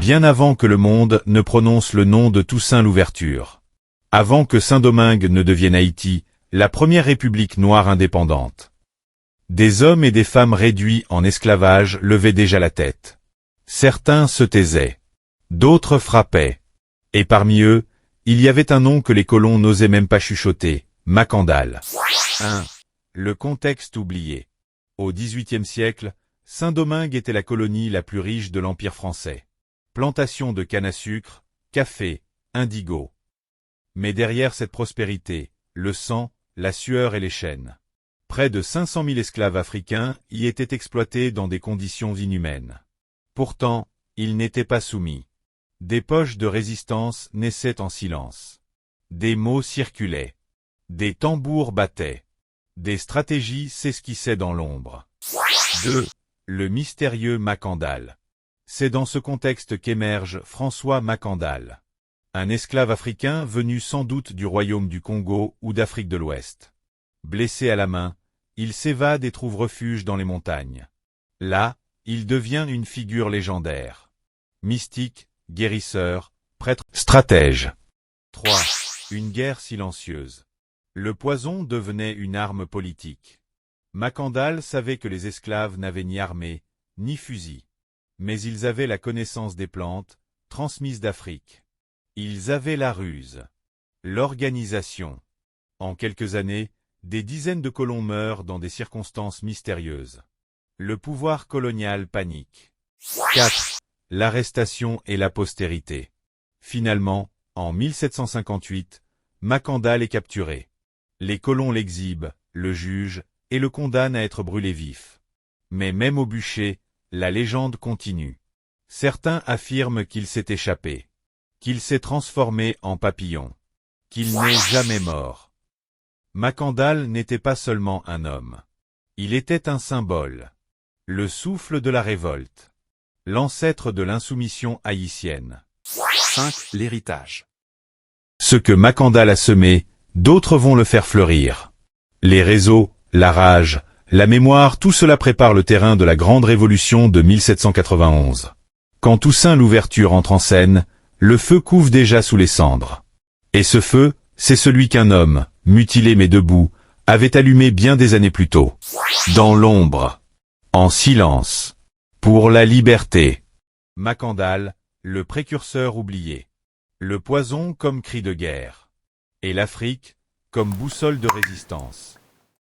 bien avant que le monde ne prononce le nom de Toussaint Louverture. Avant que Saint-Domingue ne devienne Haïti, la première république noire indépendante. Des hommes et des femmes réduits en esclavage levaient déjà la tête. Certains se taisaient. D'autres frappaient. Et parmi eux, il y avait un nom que les colons n'osaient même pas chuchoter, Macandal. 1. Le contexte oublié. Au XVIIIe siècle, Saint-Domingue était la colonie la plus riche de l'Empire français. Plantation de canne à sucre, café, indigo. Mais derrière cette prospérité, le sang, la sueur et les chaînes. Près de 500 000 esclaves africains y étaient exploités dans des conditions inhumaines. Pourtant, ils n'étaient pas soumis. Des poches de résistance naissaient en silence. Des mots circulaient. Des tambours battaient. Des stratégies s'esquissaient dans l'ombre. 2. Le mystérieux Macandal. C'est dans ce contexte qu'émerge François Macandal. Un esclave africain venu sans doute du royaume du Congo ou d'Afrique de l'Ouest. Blessé à la main, il s'évade et trouve refuge dans les montagnes. Là, il devient une figure légendaire. Mystique, guérisseur, prêtre, stratège. 3. Une guerre silencieuse. Le poison devenait une arme politique. Macandal savait que les esclaves n'avaient ni armée, ni fusil. Mais ils avaient la connaissance des plantes, transmises d'Afrique. Ils avaient la ruse. L'organisation. En quelques années, des dizaines de colons meurent dans des circonstances mystérieuses. Le pouvoir colonial panique. 4. L'arrestation et la postérité. Finalement, en 1758, Macandal est capturé. Les colons l'exhibent, le jugent et le condamnent à être brûlé vif. Mais même au bûcher, la légende continue. Certains affirment qu'il s'est échappé, qu'il s'est transformé en papillon, qu'il n'est jamais mort. Macandal n'était pas seulement un homme. Il était un symbole. Le souffle de la révolte. L'ancêtre de l'insoumission haïtienne. 5. L'héritage. Ce que Macandal a semé, d'autres vont le faire fleurir. Les réseaux, la rage, la mémoire, tout cela prépare le terrain de la grande révolution de 1791. Quand Toussaint Louverture entre en scène, le feu couve déjà sous les cendres. Et ce feu, c'est celui qu'un homme, mutilé mais debout, avait allumé bien des années plus tôt. Dans l'ombre. En silence. Pour la liberté. Macandal, le précurseur oublié. Le poison comme cri de guerre. Et l'Afrique, comme boussole de résistance.